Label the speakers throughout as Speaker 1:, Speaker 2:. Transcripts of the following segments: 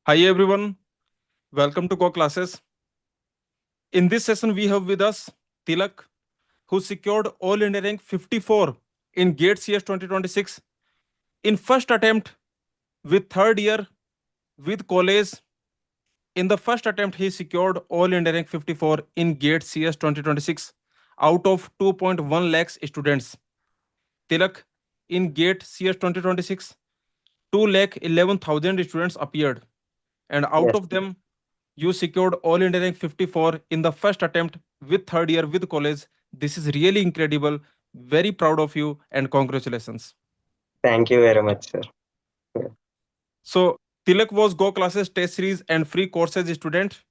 Speaker 1: Hi everyone, welcome to goclasses. In this session, we have with us Tilak, who secured All India rank 54 in GATE CS 2026 in first attempt with third year with college. In the first attempt, he secured All India rank 54 in GATE CS 2026 out of 2.1 lakhs students. Tilak, in GATE CS 2026, 2 lakh 11,000 students appeared, and out
Speaker 2: Yes,
Speaker 1: of them, you secured All India rank 54 in the first attempt with third year with college. This is really incredible. Very proud of you and congratulations.
Speaker 2: thank you very much, sir. Yeah.
Speaker 1: So, Tilak was Go Classes test series and free courses student.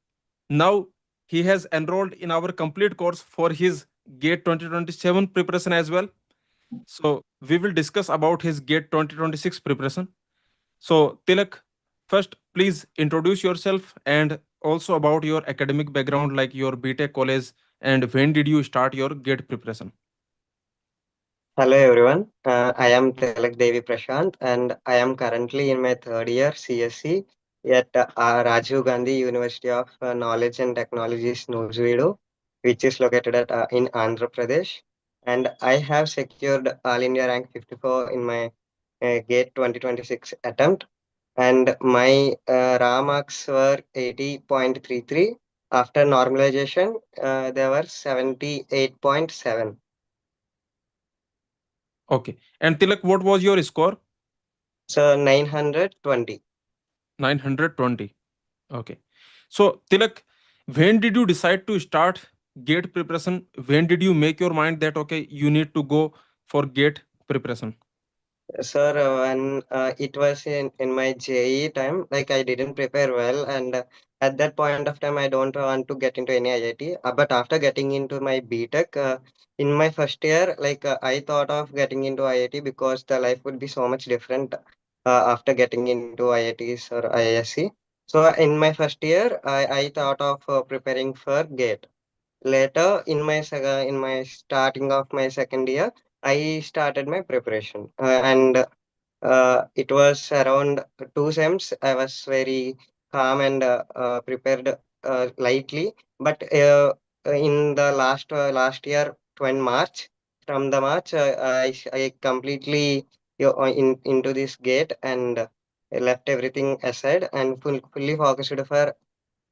Speaker 1: Now, he has enrolled in our complete course for his GATE 2027 preparation as well. So, we will discuss about his GATE 2026 preparation. So, Tilak, first, please introduce yourself and also about your academic background, like your BTech college, and when did you start your GATE preparation?
Speaker 2: Hello, everyone. I am Tilak Devi Prashant, and I am currently in my third year CSC at Rajiv Gandhi University of Knowledge and Technologies, Nuzvidu, which is located in Andhra Pradesh. And I have secured All India rank 54 in my GATE 2026 attempt, and my raw marks were 80.33. After normalization, they were 78.7.
Speaker 1: Okay. And Tilak, what was your score?
Speaker 2: So 920.
Speaker 1: 920. Okay. So, Tilak, when did you decide to start GATE preparation? When did you make your mind that, okay, you need to go for GATE preparation?
Speaker 2: Sir, when it was in my JE time, like I didn't prepare well, and at that point of time, I don't want to get into any IIT. But after getting into my BTech, in my first year, I thought of getting into IIT because the life would be so much different after getting into IITs or IISc. So in my first year, I thought of preparing for GATE. Later, in my starting of my second year, I started my preparation, and it was around 2 sems. I was very calm and prepared lightly. But in the last year, 20 March, from the March, I completely into this gate and left everything aside and fully focused for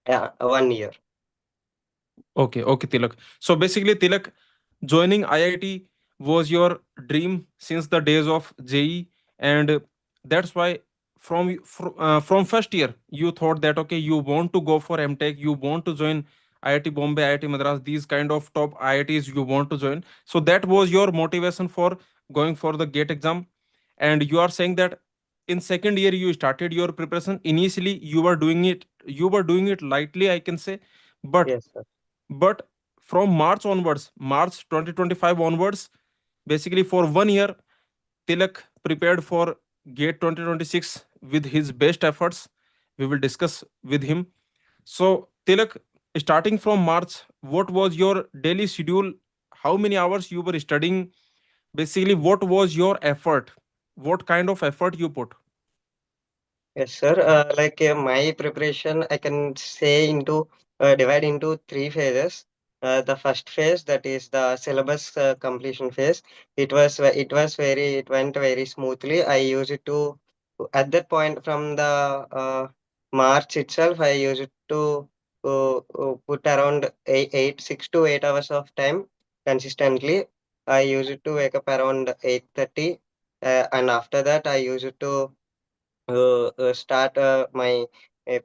Speaker 2: 1 year.
Speaker 1: Okay, okay, Tilak. So basically, Tilak, joining IIT was your dream since the days of JE, and that's why from first year you thought that okay, you want to go for MTech, you want to join IIT Bombay, IIT Madras, these kind of top IITs you want to join. So that was your motivation for going for the GATE exam, and you are saying that in second year you started your preparation. Initially, you were doing it lightly, I can say, but
Speaker 2: Yes, sir.
Speaker 1: but from March onwards, March 2025 onwards, basically for 1 year, Tilak prepared for GATE 2026 with his best efforts. We will discuss with him. So, Tilak, starting from March, what was your daily schedule? How many hours you were studying? Basically, what was your effort? What kind of effort you put?
Speaker 2: Yes, sir. My preparation, I can say into divide into three phases. The first phase, that is the syllabus completion phase. It went very smoothly. I used it to at that point from the March itself. I used it to put around 6 to 8 hours of time consistently. I used it to wake up around 8:30, and after that I used it to start my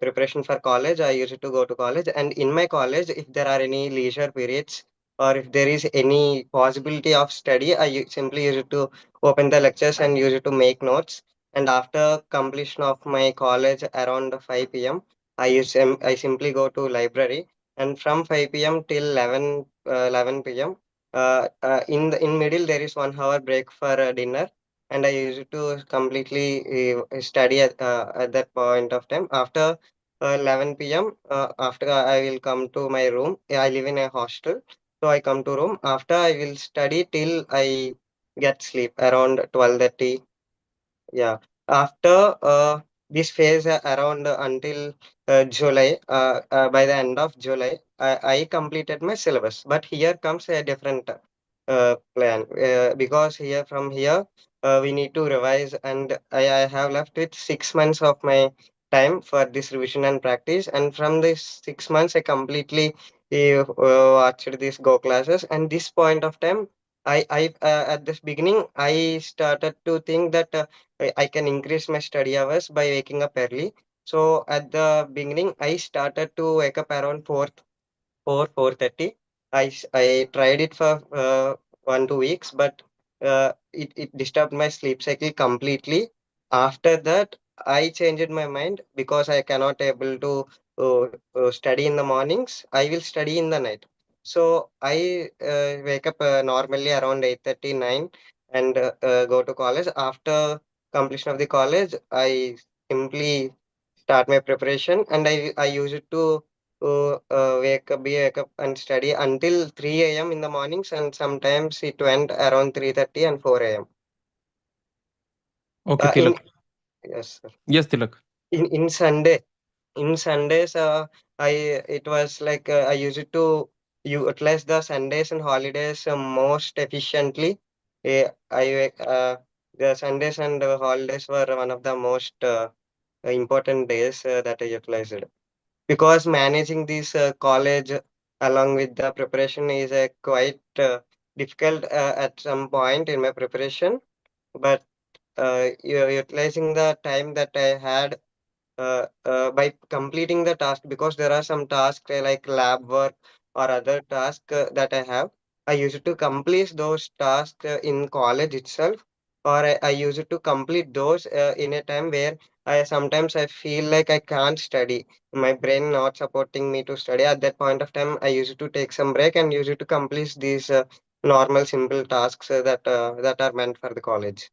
Speaker 2: preparation for college. I used to go to college, and in my college, if there are any leisure periods or if there is any possibility of study, simply use it to open the lectures and use it to make notes. And after completion of my college around 5 p.m., I simply go to library, and from 5 p.m. till 11 p.m. In middle there is 1 hour break for dinner, and I used to completely study at that point of time. After 11 p.m., after I will come to my room. I live in a hostel, so I come to room. After I will study till I get sleep around 12:30. Yeah. After this phase around until July. By the end of July, I completed my syllabus. But here comes a different plan, because here from here we need to revise, and I have left with 6 months of my time for this revision and practice. And from this 6 months, I completely watched these go classes. And this point of time, I at this beginning, I started to think that. I can increase my study hours by waking up early. So at the beginning, I started to wake up around 4:30. I tried it for 1 2 weeks, but it disturbed my sleep cycle completely. After that, I changed my mind because I cannot able to study in the mornings. I will study in the night. So I wake up normally around 8:39 and go to college. After completion of the college, I simply start my preparation, and I use it to wake up and study until 3 a.m. in the mornings, and sometimes it went around 3:30 and 4 a.m.
Speaker 1: Okay,
Speaker 2: In
Speaker 1: Tilak.
Speaker 2: Yes, sir.
Speaker 1: Yes, Tilak.
Speaker 2: In Sundays, I it was like I used to utilize the Sundays and holidays most efficiently. The Sundays and holidays were one of the most important days that I utilized, because managing this college along with the preparation is quite difficult at some point in my preparation. But utilizing the time that I had by completing the task, because there are some tasks like lab work or other tasks that I have. I used to complete those tasks in college itself, or I used to complete those in a time where I feel like I can't study. My brain not supporting me to study. At that point of time, I used to take some break and used to complete these normal simple tasks that are meant for the college.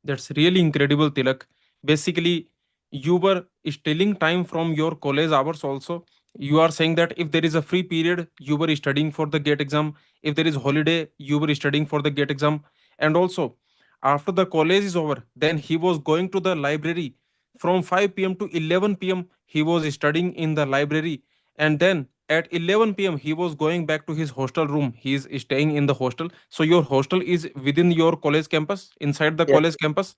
Speaker 1: That's really incredible, Tilak. Basically, you were stealing time from your college hours also. You are saying that if there is a free period, you were studying for the gate exam. If there is holiday, you were studying for the gate exam. And also, after the college is over, then he was going to the library from 5 p.m. to 11 p.m. He was studying in the library. And then at 11 p.m., he was going back to his hostel room. He is staying in the hostel. So your hostel is within your college campus, inside the
Speaker 2: Yes,
Speaker 1: college campus.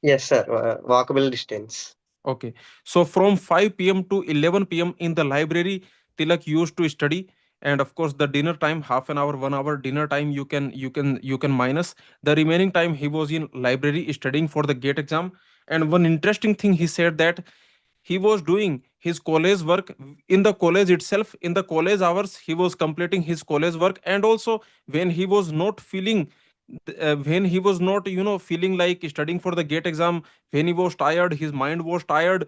Speaker 2: yes, sir. Walkable distance.
Speaker 1: Okay. So from 5 p.m. to 11 p.m. in the library, Tilak used to study. And of course, the dinner time, half an hour, 1 hour dinner time, you can minus. The remaining time he was in library studying for the gate exam. And one interesting thing he said that he was doing his college work in the college itself. In the college hours, he was completing his college work. And also, when he was not feeling when he was not feeling like studying for the gate exam, when he was tired, his mind was tired,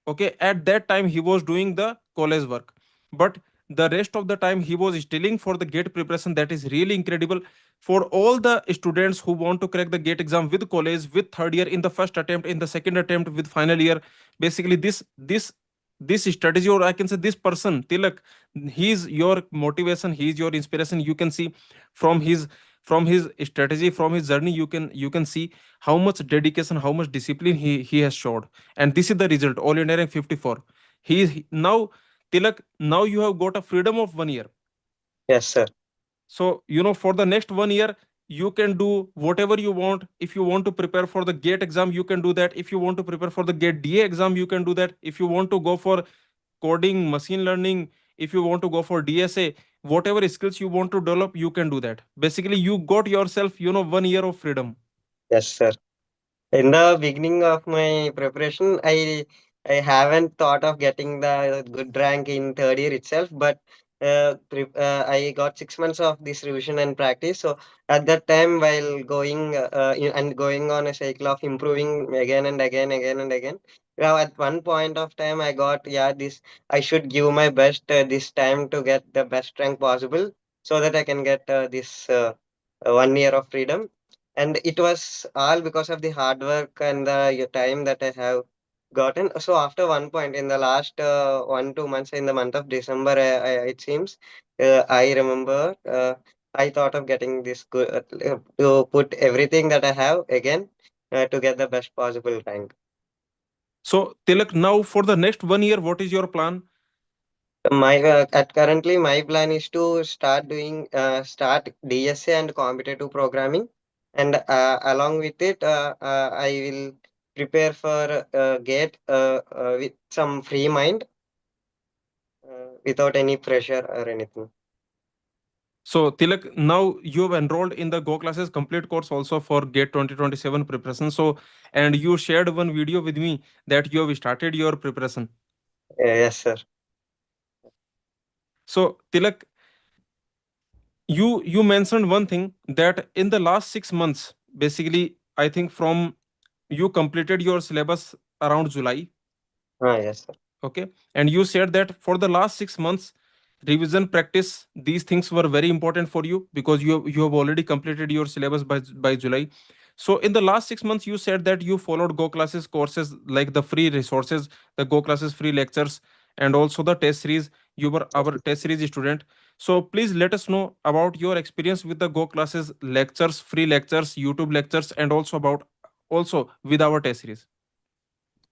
Speaker 1: okay, at that time he was doing the college work. But the rest of the time he was studying for the gate preparation. That is really incredible. For all the students who want to crack the gate exam with college, with third year, in the first attempt, in the second attempt, with final year, basically this strategy, or I can say this person, Tilak, he is your motivation, he is your inspiration. You can see from his strategy, from his journey, you can see how much dedication, how much discipline he has showed. And this is the result, all India rank 54. Now, Tilak, now you have got a freedom of 1 year.
Speaker 2: Yes, sir.
Speaker 1: So for the next 1 year, you can do whatever you want. If you want to prepare for the gate exam, you can do that. If you want to prepare for the gate DA exam, you can do that. If you want to go for coding, machine learning, if you want to go for DSA, whatever skills you want to develop, you can do that. Basically, you got yourself 1 year of freedom.
Speaker 2: Yes, sir. In the beginning of my preparation, I haven't thought of getting the good rank in third year itself, but I got 6 months of this revision and practice. So at that time, while going on a cycle of improving again and again. Now at one point of time, I got, yeah, this I should give my best this time to get the best rank possible, so that I can get this 1 year of freedom. And it was all because of the hard work and the time that I have gotten. So after one point in the last 1 2 months, in the month of December, it seems, I remember, I thought of getting this good to put everything that I have again to get the best possible rank.
Speaker 1: So Tilak, now for the next 1 year, what is your plan?
Speaker 2: My at currently my plan is to start DSA and competitive programming, and along with it, I will prepare for GATE with some free mind, without any pressure or anything.
Speaker 1: So Tilak, now you have enrolled in the Go Classes complete course also for GATE 2027 preparation. So, and you shared one video with me that you have started your preparation.
Speaker 2: Yes, sir.
Speaker 1: So Tilak, you mentioned one thing that in the last 6 months, basically, I think from you completed your syllabus around July,
Speaker 2: Yes, sir.
Speaker 1: okay, and you said that for the last 6 months, revision practice, these things were very important for you because you have already completed your syllabus by July. So in the last 6 months, you said that you followed Go Classes courses like the free resources, the Go Classes free lectures, and also the test series. You were our test series student. So please let us know about your experience with the Go Classes lectures, free lectures, YouTube lectures, and also about also with our test series.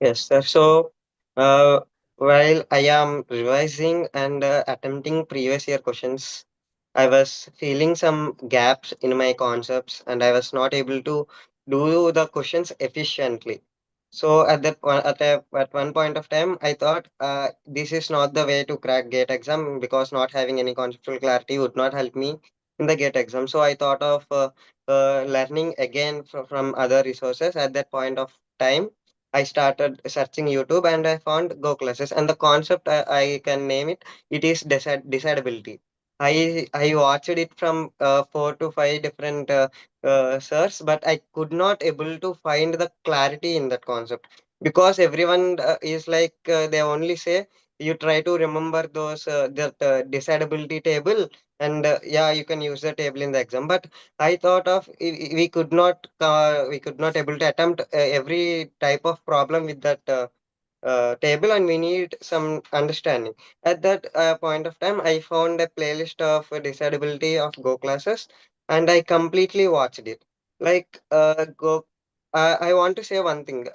Speaker 2: Yes, sir. So, uh, while I am revising and attempting previous year questions, I was feeling some gaps in my concepts, and I was not able to do the questions efficiently. So at one point of time, I thought this is not the way to crack GATE exam, because not having any conceptual clarity would not help me in the GATE exam. So I thought of learning again from other resources. At that point of time, I started searching YouTube and I found goclasses, and the concept, I can name it. It is decidability. I watched it from 4 to 5 different sirs, but I could not able to find the clarity in that concept, because everyone is like, they only say you try to remember those that decidability table, and yeah, you can use the table in the exam. But I thought of, we could not able to attempt every type of problem with that table, and we need some understanding. At that point of time, I found a playlist of disability of Go classes, and I completely watched it. Like Go, I want to say one thing.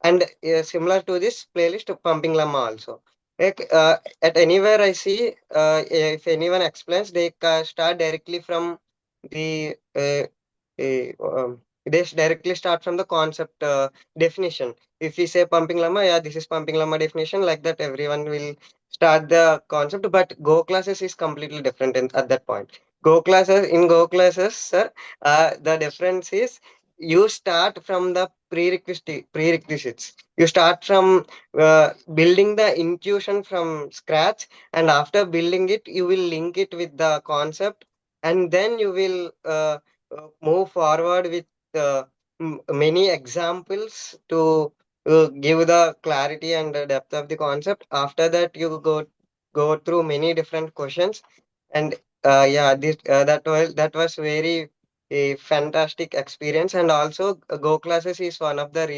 Speaker 2: And similar to this playlist, Pumping Llama also. Like at anywhere I see, if anyone explains, they start directly from the directly start from the concept definition. If we say pumping llama, yeah, this is pumping llama definition, like that everyone will start the concept. But go classes is completely different at that point. Go classes, sir, the difference is you start from the prerequisites. You start from building the intuition from scratch, and after building it, you will link it with the concept, and then you will move forward with many examples to give the clarity and the depth of the concept. After that, you go through many different questions, and yeah, that was very a fantastic experience. And also, Go classes is one of the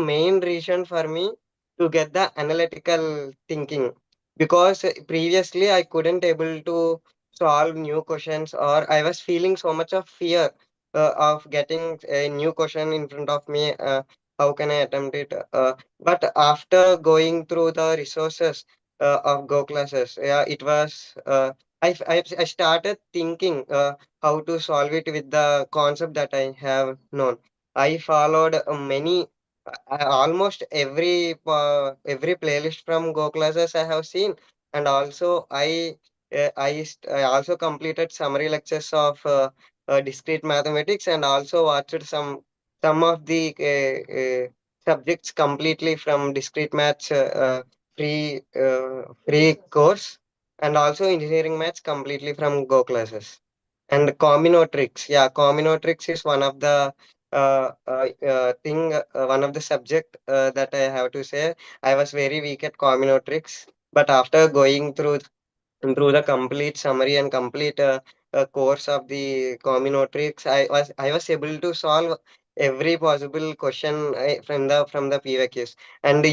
Speaker 2: main reason for me to get the analytical thinking, because previously I couldn't able to solve new questions, or I was feeling so much of fear of getting a new question in front of me. How can I attempt it? But after going through the resources of Go classes, yeah, it was. I started thinking how to solve it with the concept that I have known. I followed almost every playlist from Go classes I have seen, and also I also completed summary lectures of discrete mathematics, and also watched some of the subjects completely from discrete maths free course, and also engineering maths completely from Go classes. And combinatorics, yeah, combinatorics is one of the one of the subject that I have to say. I was very weak at combinatorics, but after going through the complete summary and complete course of the combinatorics, I was able to solve every possible question from the PVQs. And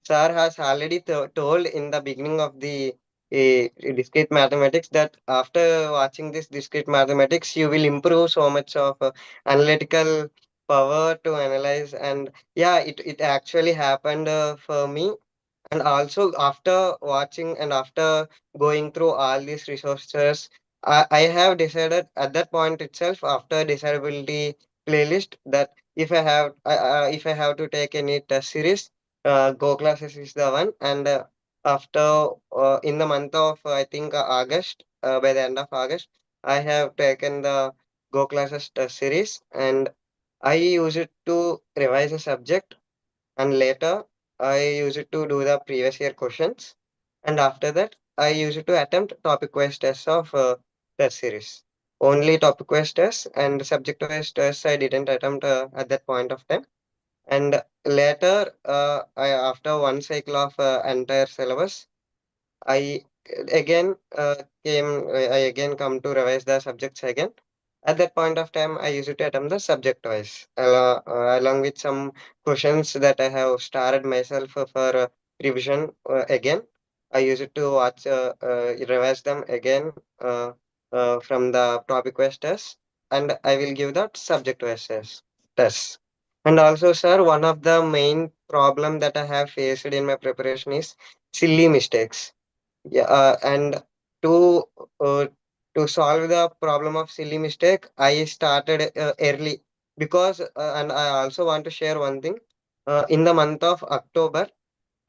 Speaker 2: sir has already told in the beginning of the discrete mathematics that after watching this discrete mathematics, you will improve so much of analytical power to analyze. And yeah, it actually happened for me. And also after watching and after going through all these resources, I have decided at that point itself, after disability playlist, that if I have to take any test series, goclasses is the one. And after in the month of I think August, by the end of August, I have taken the goclasses test series, and I use it to revise a subject, and later I use it to do the previous year questions, and after that I use it to attempt topic wise tests of test series. Only topic wise tests and subject wise tests I didn't attempt at that point of time. And later, after one cycle of entire syllabus, I again I again come to revise the subjects again. At that point of time, I used to attempt the subject wise, along with some questions that I have started myself for revision again. I used to watch, revise them again from the topic wise test, and I will give that subject wise test. And also, sir, one of the main problem that I have faced in my preparation is silly mistakes. Yeah, and to uh, to solve the problem of silly mistake, I started early, because and I also want to share one thing. In the month of October,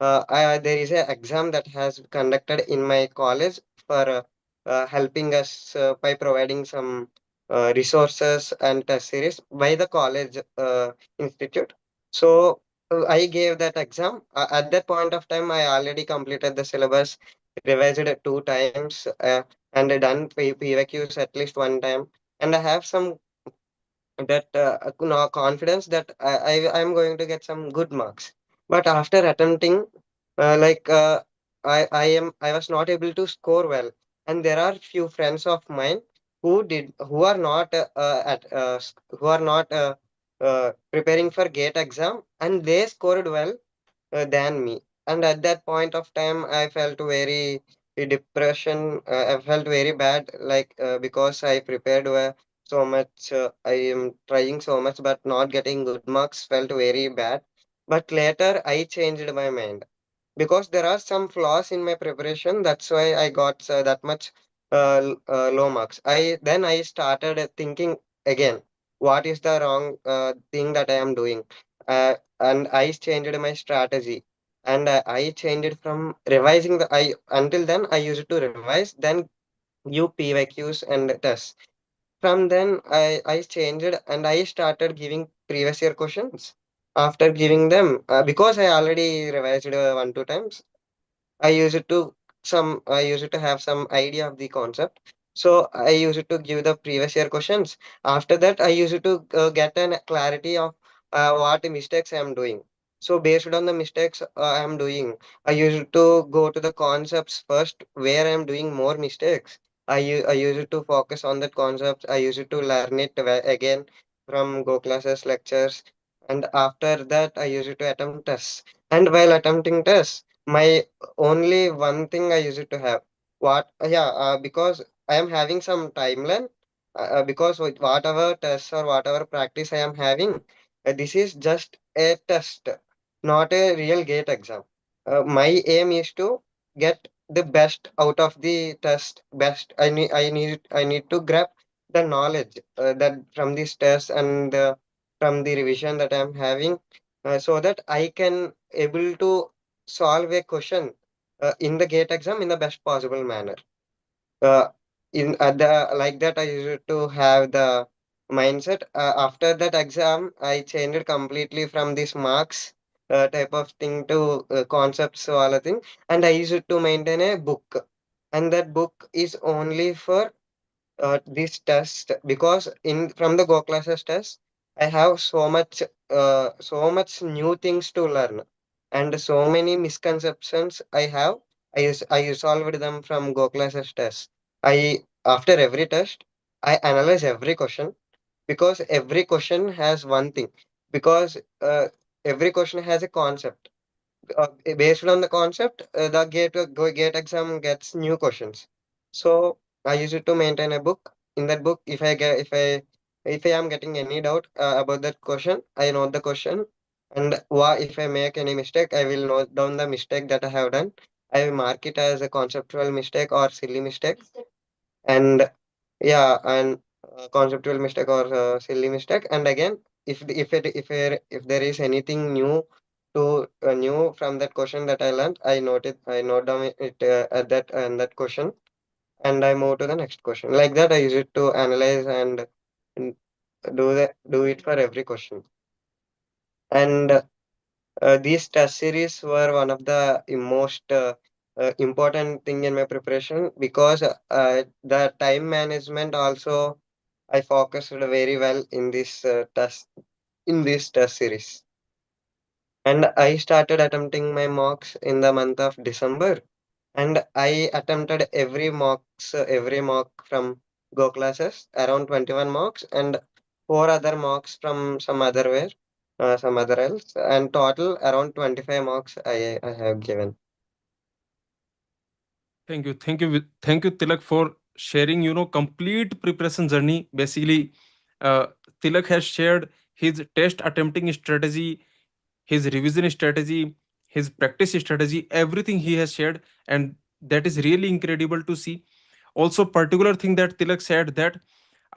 Speaker 2: there is an exam that has conducted in my college for helping us by providing some resources and test series by the college institute. So I gave that exam. At that point of time, I already completed the syllabus, revised it 2 times, and done PVQs at least 1 time. And I have some that confidence that I'm going to get some good marks. But after attempting, like I was not able to score well, and there are few friends of mine who are not who are not preparing for gate exam, and they scored well than me. And at that point of time, I felt very depression. I felt very bad, like because I prepared so much. I am trying so much, but not getting good marks. Felt very bad. But later, I changed my mind, because there are some flaws in my preparation. That's why I got that much low marks. I started thinking again, what is the wrong thing that I am doing, and I changed my strategy. And I changed it from revising the I until then I used to revise, then you PYQs and tests. From then I changed and I started giving previous year questions. After giving them, because I already revised 1 2 times, I used to have some idea of the concept. So I used to give the previous year questions. After that, I used to get an clarity of what mistakes I am doing. So based on the mistakes I am doing, I used to go to the concepts first where I am doing more mistakes. I used to focus on that concept. I used to learn it again from Go classes lectures. And after that, I used to attempt tests. And while attempting tests, my only one thing I used to have. Because I am having some timeline. Because with whatever tests or whatever practice I am having, this is just a test, not a real gate exam. My aim is to get the best out of the test. Best. I need to grab the knowledge that from this test and from the revision that I am having, so that I can able to solve a question in the gate exam in the best possible manner. Uh, in the like that, I used to have the mindset. After that exam, I changed completely from this marks type of thing to concepts, so all the thing. And I used to maintain a book, and that book is only for this test, because in from the go classes test I have so much new things to learn, and so many misconceptions I have. I solved them from go classes test. I After every test I analyze every question, because every question has one thing, because every question has a concept. Based on the concept, the gate exam gets new questions. So I use it to maintain a book. In that book, if I If I am getting any doubt about that question, I note the question. And if I make any mistake, I will note down the mistake that I have done. I will mark it as a conceptual mistake or silly mistake. And yeah, and conceptual mistake or silly mistake. And again, if there is anything new from that question that I learned, I note down it at that question, and I move to the next question. Like that, I use it to analyze and do it for every question. And these test series were one of the most important thing in my preparation, because the time management also I focused very well in this test series. And I started attempting my mocks in the month of December, and I attempted every mock from goclasses, around 21 mocks, and four other mocks from some other else, and total around 25 mocks I have given.
Speaker 1: Thank you, Tilak, for sharing. Complete preparation journey. Basically, uh, Tilak has shared his test attempting strategy, his revision strategy, his practice strategy, everything he has shared, and that is really incredible to see. Also, particular thing that Tilak said, that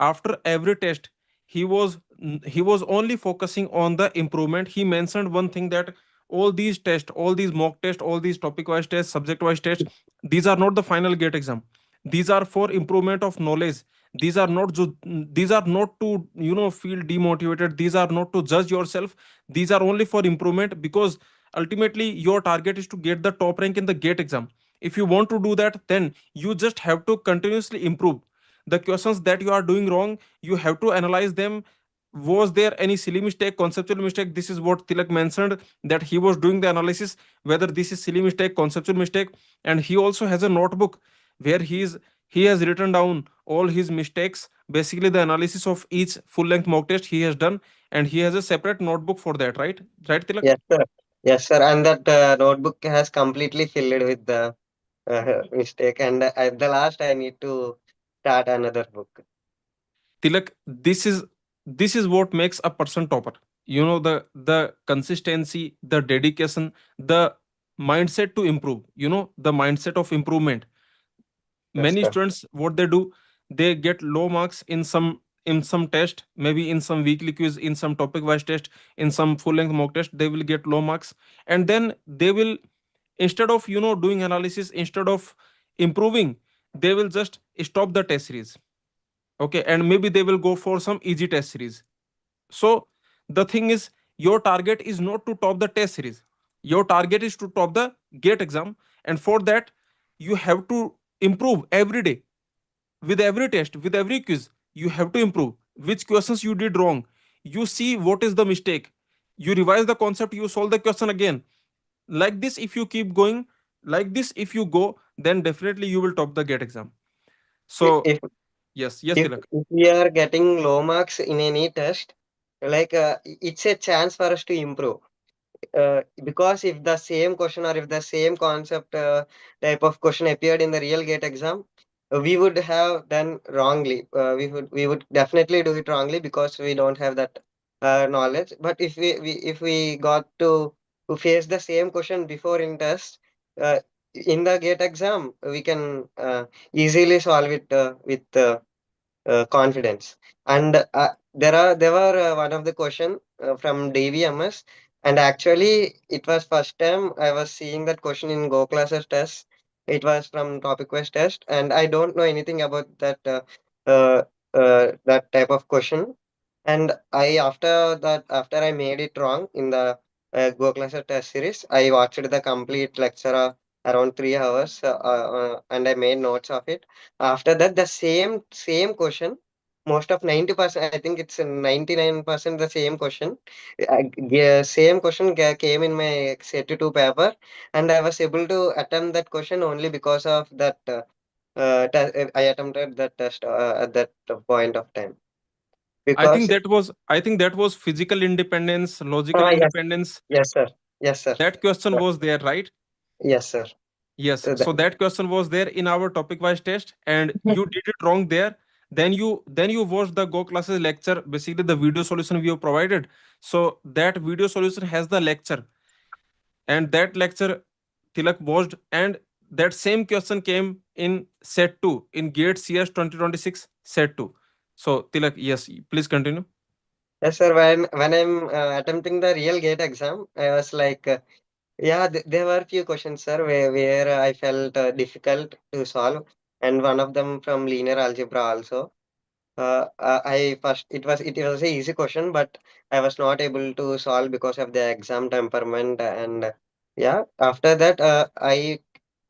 Speaker 1: after every test he was only focusing on the improvement. He mentioned one thing, that all these tests, all these mock tests, all these topic wise tests, subject wise tests, these are not the final gate exam. These are for improvement of knowledge. These are not to feel demotivated. These are not to judge yourself. These are only for improvement, because ultimately your target is to get the top rank in the gate exam. If you want to do that, then you just have to continuously improve. The questions that you are doing wrong, you have to analyze them. Was there any silly mistake, conceptual mistake? This is what Tilak mentioned, that he was doing the analysis whether this is silly mistake, conceptual mistake. And he also has a notebook where he has written down all his mistakes, basically the analysis of each full length mock test he has done. And he has a separate notebook for that, right, Tilak?
Speaker 2: Yes, sir. Yes, sir. And that notebook has completely filled with the mistake. And at the last, I need to start another book.
Speaker 1: Tilak, this is what makes a person topper. The consistency, the dedication, the mindset to improve, the mindset of improvement.
Speaker 2: Yes,
Speaker 1: Many
Speaker 2: sir.
Speaker 1: students, what they do, they get low marks in some test, maybe in some weekly quiz, in some topic wise test, in some full length mock test, they will get low marks. And then they will, instead of doing analysis, instead of improving, they will just stop the test series. Okay, and maybe they will go for some easy test series. So the thing is, your target is not to top the test series. Your target is to top the gate exam. And for that, you have to improve every day. With every test, with every quiz, you have to improve. Which questions you did wrong, you see what is the mistake, you revise the concept, you solve the question again. Like this, if you keep going, like this, if you go, then definitely you will top the gate exam. So
Speaker 2: If
Speaker 1: yes, yes,
Speaker 2: if
Speaker 1: Tilak.
Speaker 2: if we are getting low marks in any test, like it's a chance for us to improve. Because if the same question or if the same concept type of question appeared in the real gate exam, we would have done wrongly. We would definitely do it wrongly because we don't have that knowledge. But if we got to face the same question before in test, uh, in the gate exam, we can easily solve it with confidence. And there were one of the question from DVMS, and actually it was first time I was seeing that question in goclasses test. It was from topic quest test, and I don't know anything about uh, that type of question. And after I made it wrong in the goclasses test series, I watched the complete lecture around 3 hours, and I made notes of it. After that, the same question, most of 90%, I think it's 99% the same question. Same question came in my set 2 paper, and I was able to attempt that question only because of that. I attempted that test at that point of time. Because
Speaker 1: I think that was physical independence, logical
Speaker 2: yes,
Speaker 1: independence.
Speaker 2: yes, sir, yes, sir,
Speaker 1: That question was there, right?
Speaker 2: yes, sir.
Speaker 1: Yes.
Speaker 2: Uh,
Speaker 1: So
Speaker 2: that-
Speaker 1: that question was there in our topic wise test, and you did it wrong there. then you watch the go classes lecture, basically the video solution we have provided. So that video solution has the lecture, and that lecture Tilak watched, and that same question came in set 2 in gate cs 2026 set 2. So Tilak, yes, please continue.
Speaker 2: Yes, sir. When I'm attempting the real gate exam, I was like, yeah, there were few questions, sir, where I felt difficult to solve, and one of them from linear algebra also. I first it was a easy question, but I was not able to solve because of the exam temperament, and yeah, after that, I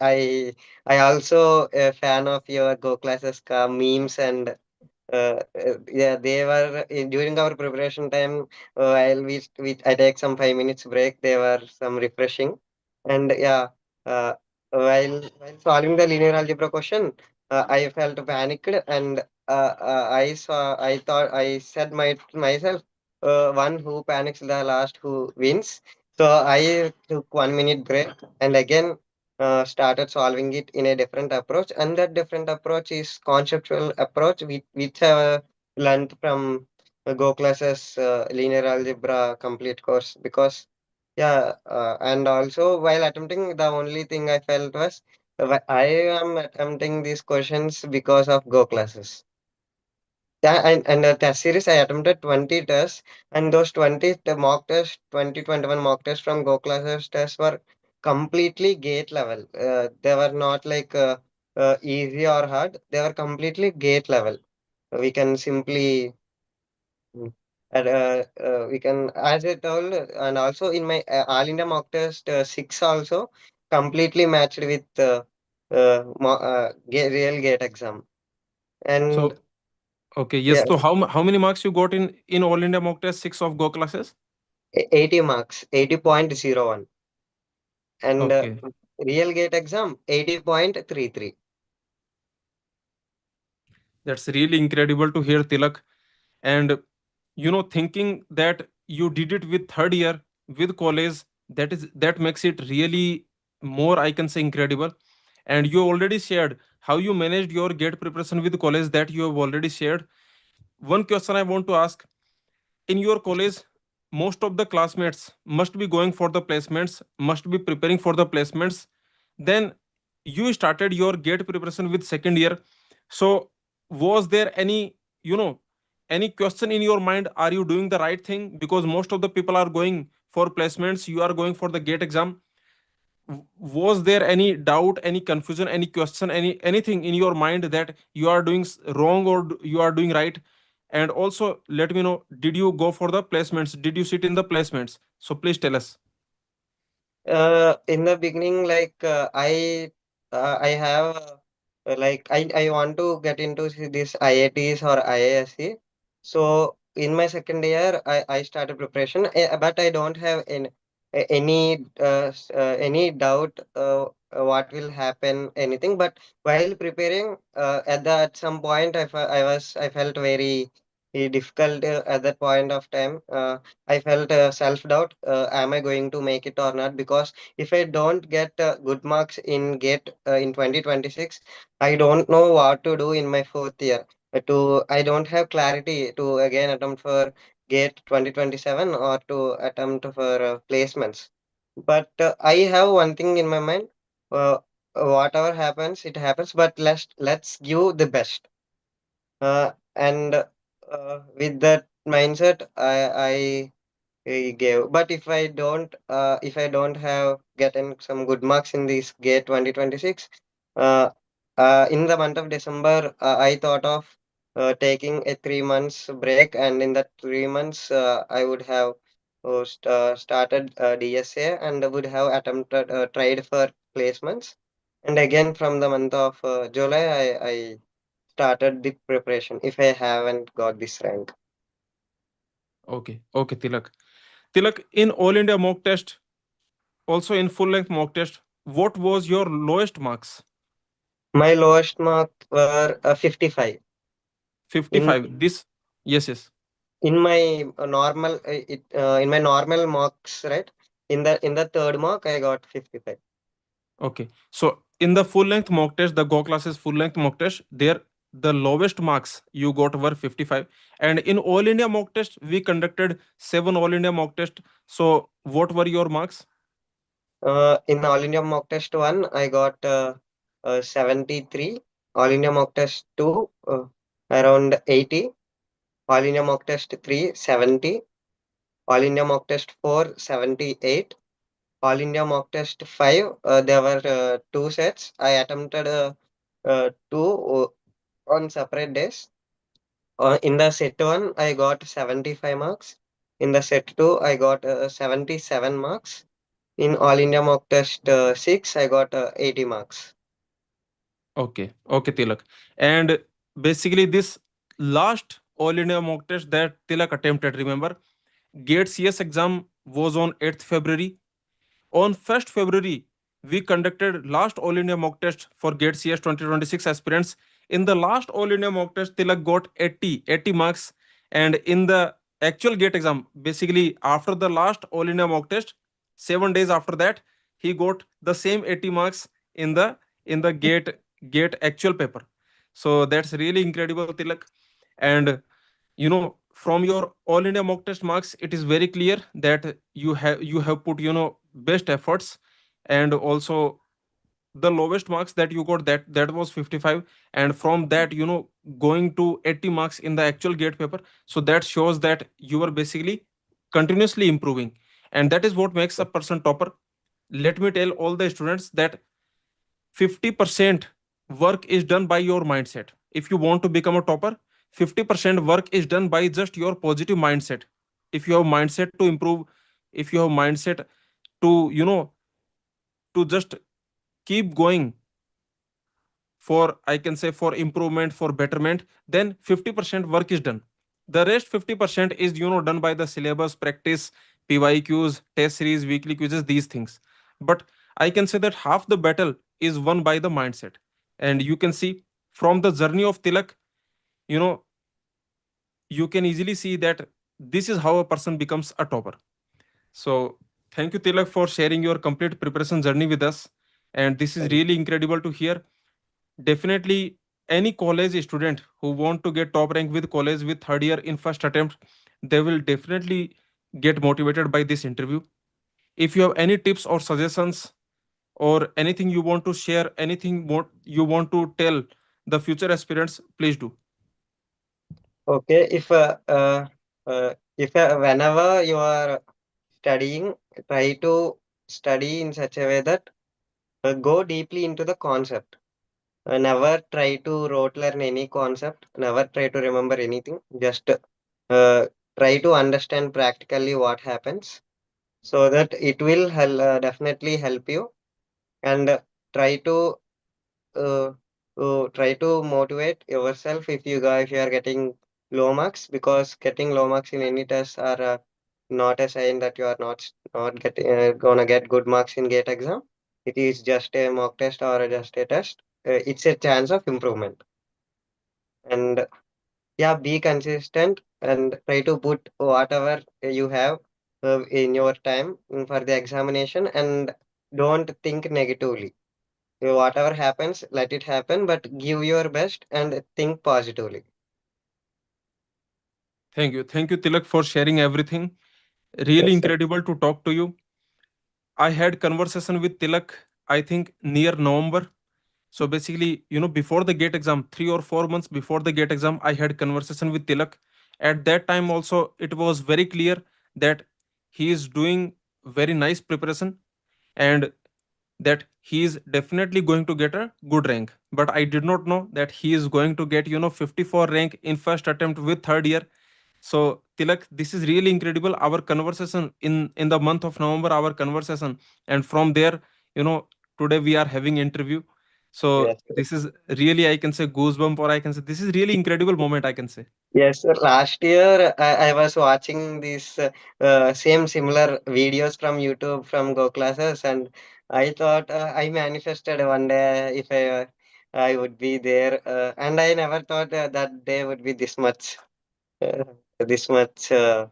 Speaker 2: I also a fan of your Go classes memes and yeah, they were during our preparation time. While I take some 5 minutes break, they were some refreshing, and yeah, uh, while solving the linear algebra question, I felt panicked, and I thought I said myself, one who panics the last who wins. So I took 1 minute break and again started solving it in a different approach, and that different approach is conceptual approach which I learned from Go classes linear algebra complete course. Because yeah, and also while attempting, the only thing I felt was I am attempting these questions because of Go classes. Yeah, and the test series I attempted 20 tests, and those 20 mock tests, 2021 mock tests from Go classes tests were completely gate level. They were not like easy or hard. They were completely gate level. We can simply we can, as I told, and also in my All India mock test 6 also completely matched with real gate exam. And
Speaker 1: So okay, yes,
Speaker 2: yeah,
Speaker 1: so how many marks you got in all India mock test 6 of go classes?
Speaker 2: 80 marks, 80.01, and
Speaker 1: Okay,
Speaker 2: real gate exam 80.33.
Speaker 1: that's really incredible to hear, Tilak. And thinking that you did it with third year with college, that makes it really more, I can say, incredible. And you already shared how you managed your gate preparation with college, that you have already shared. One question I want to ask: in your college, most of the classmates must be going for the placements, must be preparing for the placements. Then you started your gate preparation with second year. So was there you know any question in your mind, are you doing the right thing? Because most of the people are going for placements, you are going for the gate exam. Was there any doubt, any confusion, any question, anything in your mind that you are doing wrong or you are doing right? And also let me know, did you go for the placements, did you sit in the placements? So please tell us.
Speaker 2: In the beginning, like I have like I want to get into this IITs or IISc. So in my second year, I started preparation, but I don't have any doubt what will happen, anything. But while preparing, at some point, I felt very difficult at that point of time. I felt self-doubt. Am I going to make it or not? Because if I don't get good marks in GATE in 2026, I don't know what to do in my fourth year. I don't have clarity to again attempt for GATE 2027 or to attempt for placements. But I have one thing in my mind. Uh, Whatever happens, it happens. But let's give the best. And with that mindset, I gave. But if I don't have gotten some good marks in this GATE 2026, uh, in the month of December, I thought of taking a 3 months break, and in that 3 months, I would have started DSA and would have attempted tried for placements. And again, from the month of July, I started the preparation if I haven't got this rank.
Speaker 1: Okay, okay, Tilak, in all India mock test, also in full length mock test, what was your lowest marks?
Speaker 2: My lowest mark were 55. In
Speaker 1: 55 this? Yes, yes.
Speaker 2: in my in my normal marks, right? In the third mark, I got 55.
Speaker 1: Okay, so in the full length mock test, the go classes full length mock test, there the lowest marks you got were 55. And in all India mock test, we conducted 7 all India mock test. So what were your marks?
Speaker 2: In All India Mock Test 1, I got 73. All India Mock Test 2, around 80. All India Mock Test 3, 70. All India Mock Test 4, 78. All India Mock Test 5, there were two sets. I attempted two on separate days. In the set 1, I got 75 marks. In the set 2, I got 77 marks. In All India Mock Test 6, I got 80 marks.
Speaker 1: Okay, okay, Tilak. And basically, this last all India mock test that Tilak attempted, remember, GATE CS exam was on 8th February. On 1st February, we conducted last All India mock test for GATE CS 2026 aspirants. In the last All India mock test, Tilak got 80 marks. And in the actual GATE exam, basically after the last All India mock test, 7 days after that, he got the same 80 marks in the GATE actual paper. So that's really incredible, Tilak. And from your all India mock test marks, it is very clear that you have put best efforts. And also the lowest marks that you got, that was 55. And from that, going to 80 marks in the actual gate paper, so that shows that you are basically continuously improving. And that is what makes a person topper. Let me tell all the students that 50% work is done by your mindset. If you want to become a topper, 50% work is done by just your positive mindset. If you have mindset to improve, if you have mindset to to just keep going for, I can say, for improvement, for betterment, then 50% work is done. The rest 50% is done by the syllabus, practice, pyqs, test series, weekly quizzes, these things. But I can say that half the battle is won by the mindset. And you can see from the journey of Tilak, you know you can easily see that this is how a person becomes a topper. So thank you, Tilak, for sharing your complete preparation journey with us. And this is
Speaker 2: And
Speaker 1: really incredible to hear. Definitely, any college student who want to get top rank with college with third year in first attempt, they will definitely get motivated by this interview. If you have any tips or suggestions, or anything you want to share, anything more you want to tell the future aspirants, please do.
Speaker 2: okay, if whenever you are studying, try to study in such a way that go deeply into the concept. Never try to rote learn any concept. Never try to remember anything. Just try to understand practically what happens, so that it will definitely help you. And try to uh, try to motivate yourself if you are getting low marks, because getting low marks in any test are not a sign that you are not getting gonna get good marks in gate exam. It is just a mock test or just a test. It's a chance of improvement. And yeah, be consistent and try to put whatever you have in your time for the examination, and don't think negatively. Whatever happens, let it happen, but give your best and think positively.
Speaker 1: Thank you, Tilak, for sharing everything. Really
Speaker 2: Yes, sir.
Speaker 1: incredible to talk to you. I had conversation with Tilak, I think near November. So basically, before the gate exam, 3 or 4 months before the gate exam, I had conversation with Tilak. At that time also, it was very clear that he is doing very nice preparation, and that he is definitely going to get a good rank. But I did not know that he is going to get 54 rank in first attempt with third year. So Tilak, this is really incredible. Our conversation in the month of November, our conversation, and from there, you know, today we are having interview. So
Speaker 2: Yes, sir.
Speaker 1: this is really, I can say, goosebump, or I can say this is really incredible moment, I can say.
Speaker 2: Yes, sir. Last year, I was watching these same similar videos from YouTube from goclasses, and I thought I manifested one day if I would be there, and I never thought that day would be uh, this much uh,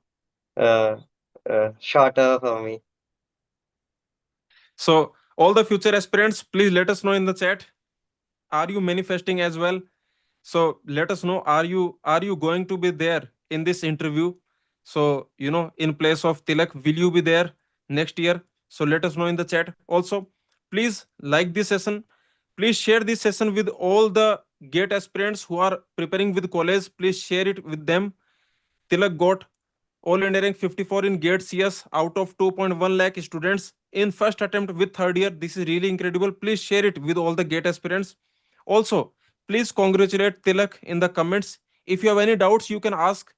Speaker 2: shorter for me.
Speaker 1: So all the future aspirants, please let us know in the chat. Are you manifesting as well? So let us know, are you going to be there in this interview? So in place of Tilak, will you be there next year? So let us know in the chat. Also, please like this session. Please share this session with all the gate aspirants who are preparing with college. Please share it with them. Tilak got all India rank 54 in GATE CS out of 2.1 lakh students in first attempt with third year. This is really incredible. Please share it with all the GATE aspirants. Also, please congratulate Tilak in the comments. If you have any doubts, you can ask.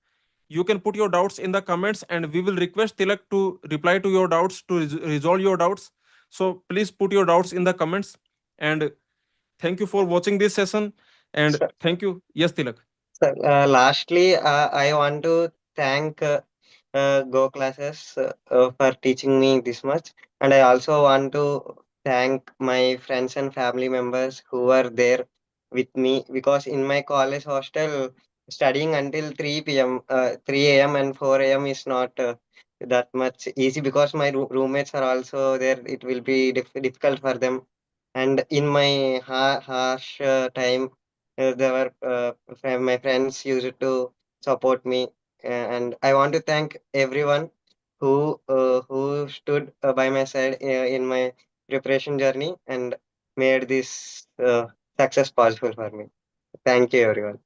Speaker 1: You can put your doubts in the comments, and we will request Tilak to reply to your doubts, to resolve your doubts. So please put your doubts in the comments. And thank you for watching this session. And
Speaker 2: So,
Speaker 1: thank you. Yes, Tilak.
Speaker 2: lastly, I want to thank Go classes for teaching me this much, and I also want to thank my friends and family members who were there with me, because in my college hostel, studying until 3 p.m., 3 a.m. and 4 a.m. is not that much easy, because my roommates are also there. It will be difficult for them, and in my harsh time, there were my friends used to support me, and I want to thank everyone who stood by my side in my preparation journey and made this success possible for me. Thank you, everyone.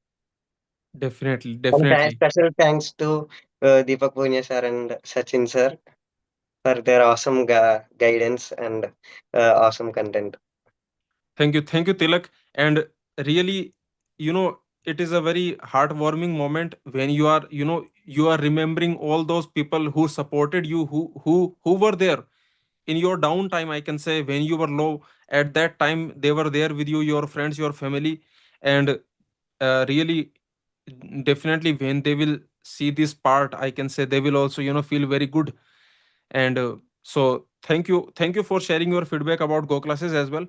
Speaker 1: Definitely,
Speaker 2: And
Speaker 1: definitely.
Speaker 2: special thanks to Deepak Punya sir and Sachin sir for their awesome guidance and awesome content.
Speaker 1: Thank you, Tilak. And really, it is a very heartwarming moment when you are remembering all those people who supported you, who were there in your downtime. I can say when you were low, at that time they were there with you, your friends, your family, and really, definitely when they will see this part, I can say they will also feel very good. And so thank you for sharing your feedback about Go classes as well.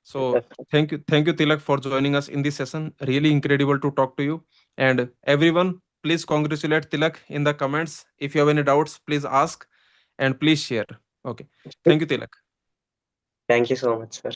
Speaker 1: So thank you, Tilak, for joining us in this session. Really incredible to talk to you. And everyone, please congratulate Tilak in the comments. If you have any doubts, please ask and please share. Okay. Thank you, Tilak.
Speaker 2: Thank you so much, sir.